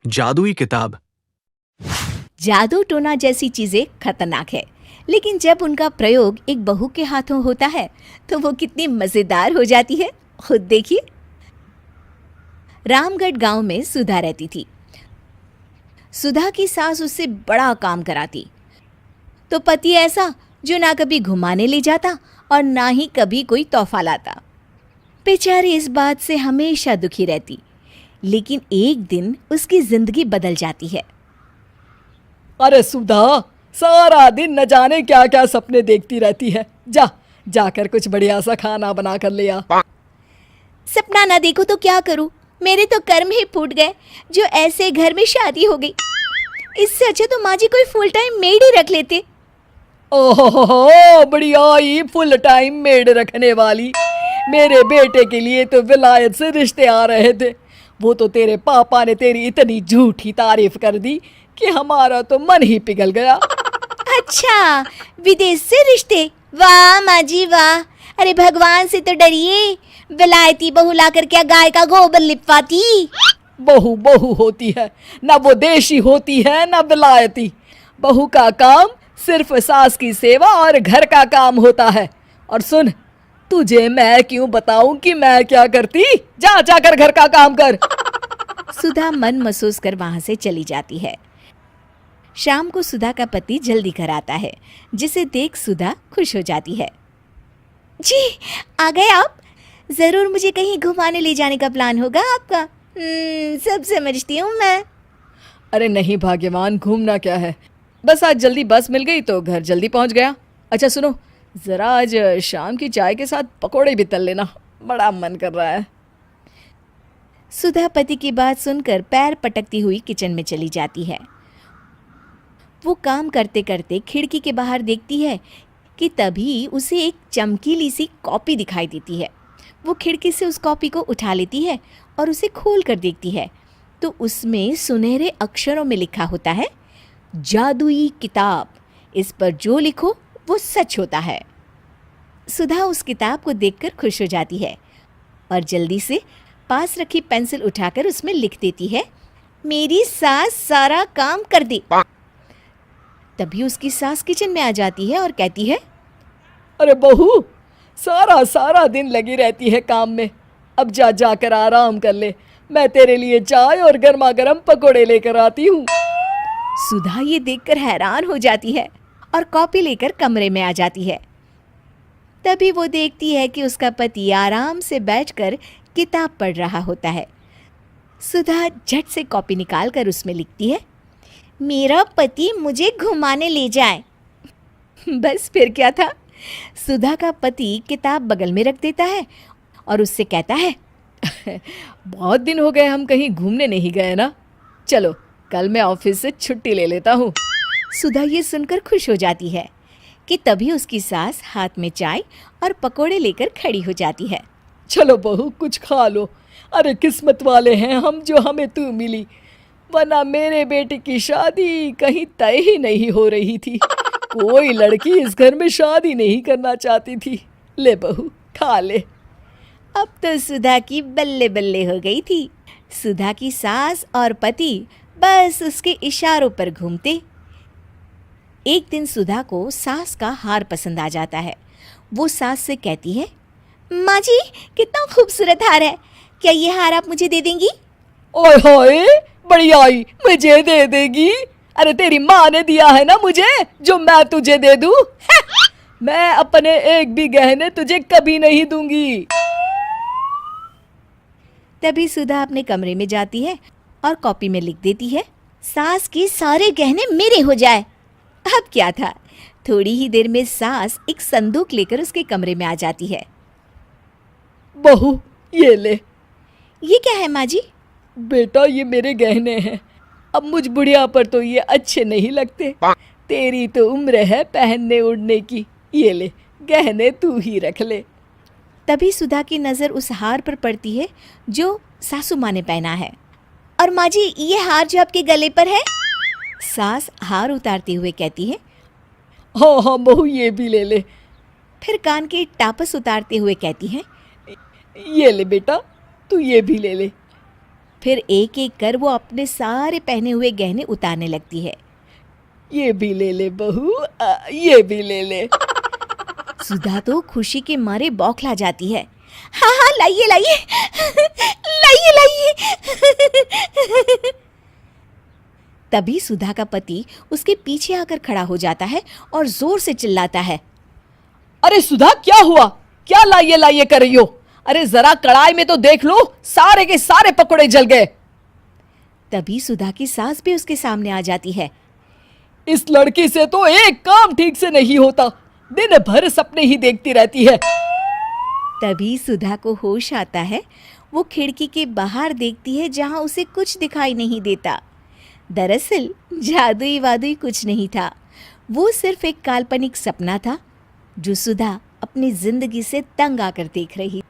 जादुई किताब। जादू टोना जैसी चीजें खतरनाक है, लेकिन जब उनका प्रयोग एक बहू के हाथों होता है तो वो कितनी मजेदार हो जाती है। खुद देखिए। रामगढ़ गांव में सुधा रहती थी। सुधा की सास उससे बड़ा काम कराती, तो पति ऐसा जो ना कभी घुमाने ले जाता और ना ही कभी कोई तोहफा लाता। बेचारी इस बात से हमेशा दुखी रहती, लेकिन एक दिन उसकी जिंदगी बदल जाती है। अरे सुधा, सारा दिन न जाने क्या क्या सपने देखती रहती है। जाकर कुछ बढ़िया सा खाना बना कर ले आ। सपना ना देखो तो क्या करूं? मेरे तो कर्म ही फूट गए जो ऐसे घर में शादी हो गई। इससे अच्छा तो माँ जी कोई फुल टाइम मेड ही रख लेते। ओहो, बढ़िया ही फुल टाइम मेड रखने वाली। मेरे बेटे के लिए तो विलायत से रिश्ते आ रहे थे। वो तो तेरे पापा ने तेरी इतनी झूठी तारीफ कर दी कि हमारा तो मन ही पिघल गया। अच्छा, विदेश से रिश्ते? वाह माँ जी वाह। अरे भगवान से तो डरिए, विलायती बहू लाकर क्या गाय का गोबर लिपवाती। बहू बहू होती है, ना वो देशी होती है ना विलायती। बहू का काम सिर्फ सास की सेवा और घर का काम होता है। और सुन, तुझे मैं क्यों बताऊं कि मैं क्या करती? जाकर घर का काम कर। सुधा मन महसूस कर वहां से चली जाती है। शाम को सुधा का पति जल्दी घर आता है, जिसे देख सुधा खुश हो जाती है। जी, आ गए आप? जरूर मुझे कहीं घुमाने ले जाने का प्लान होगा आपका। सब समझती हूँ मैं। अरे नहीं भाग्यवान, घूमना क्या है, बस आज जल्दी बस मिल गई तो घर जल्दी पहुंच गया। अच्छा सुनो, जरा आज शाम की चाय के साथ पकोड़े भी तल लेना, बड़ा मन कर रहा है। सुधा पति की बात सुनकर पैर पटकती हुई किचन में चली जाती है। वो काम करते करते खिड़की के बाहर देखती है कि तभी उसे एक चमकीली सी कॉपी दिखाई देती है। वो खिड़की से उस कॉपी को उठा लेती है और उसे खोल कर देखती है, तो उसमें सुनहरे अक्षरों में लिखा होता है, जादुई किताब, इस पर जो लिखो वो सच होता है। सुधा उस किताब को देखकर खुश हो जाती है और जल्दी से पास रखी पेंसिल उठाकर उसमें लिख देती है, मेरी सास सारा काम कर दे। तभी उसकी सास किचन में आ जाती है और कहती है, अरे बहू, सारा दिन लगी रहती है काम में, अब जाकर आराम कर ले। मैं तेरे लिए चाय और गर्मा गर्म पकोड़े लेकर आती हूँ। सुधा ये देखकर हैरान हो जाती है और कॉपी लेकर कमरे में आ जाती है। तभी वो देखती है कि उसका पति आराम से बैठकर किताब पढ़ रहा होता है। सुधा झट से कॉपी निकालकर उसमें लिखती है, मेरा पति मुझे घुमाने ले जाए। बस फिर क्या था, सुधा का पति किताब बगल में रख देता है और उससे कहता है, बहुत दिन हो गए हम कहीं घूमने नहीं गए ना, चलो कल मैं ऑफिस से छुट्टी ले लेता हूँ। सुधा ये सुनकर खुश हो जाती है कि तभी उसकी सास हाथ में चाय और पकोड़े लेकर खड़ी हो जाती है। चलो बहू, कुछ खा लो। अरे किस्मत वाले हैं हम जो हमें तू मिली, वरना मेरे बेटे की शादी कहीं तय ही नहीं हो रही थी। कोई लड़की इस घर में शादी नहीं करना चाहती थी। ले बहू, खा ले। अब तो सुधा की बल्ले बल्ले हो गई थी। सुधा की सास और पति बस उसके इशारों पर घूमते। एक दिन सुधा को सास का हार पसंद आ जाता है। वो सास से कहती है, माँ जी कितना खूबसूरत हार है, क्या ये हार आप मुझे दे देंगी? ओए होए, बढ़िया ही मुझे दे देगी? अरे तेरी माँ ने दिया है ना मुझे, जो मैं तुझे दे दूँ? मैं अपने एक भी गहने तुझे कभी नहीं दूंगी। तभी सुधा अपने कमरे में जाती है और कॉपी में लिख देती है, सास के सारे गहने मेरे हो जाए। अब क्या था, थोड़ी ही देर में सास एक संदूक लेकर उसके कमरे में आ जाती है। बहू ये ले। ये क्या है माँ जी? बेटा ये मेरे गहने हैं, अब मुझ बुढ़िया पर तो ये अच्छे नहीं लगते। तेरी तो उम्र है पहनने उड़ने की, ये ले गहने तू ही रख ले। तभी सुधा की नज़र उस हार पर पड़ती है जो सासू माँ ने पहना है। और माँ जी ये हार जो आपके गले पर है? सास हार उतारते हुए कहती है, हाँ बहू ये भी ले ले। फिर कान के टापस उतारते हुए कहती है, ये ले बेटा, तू ये भी ले ले। फिर एक एक कर वो अपने सारे पहने हुए गहने उतारने लगती है। ये भी ले ले बहू, ये भी ले ले। सुधा तो खुशी के मारे बौखला जाती है। हाँ हाँ, लाइए लाइए, लाइए लाइए। तभी सुधा का पति उसके पीछे आकर खड़ा हो जाता है और जोर से चिल्लाता है, अरे सुधा, क्या हुआ? क्या लाइए लाइए कर रही हो? अरे जरा कढ़ाई में तो देख लो, सारे के सारे पकोड़े जल गए। तभी सुधा की सास भी उसके सामने आ जाती है। इस लड़की से तो एक काम ठीक से नहीं होता, दिन भर सपने ही देखती रहती है। तभी सुधा को होश आता है। वो खिड़की के बाहर देखती है जहां उसे कुछ दिखाई नहीं देता। दरअसल जादुई वादुई कुछ नहीं था, वो सिर्फ एक काल्पनिक सपना था जो सुधा अपनी जिंदगी से तंग आकर देख रही।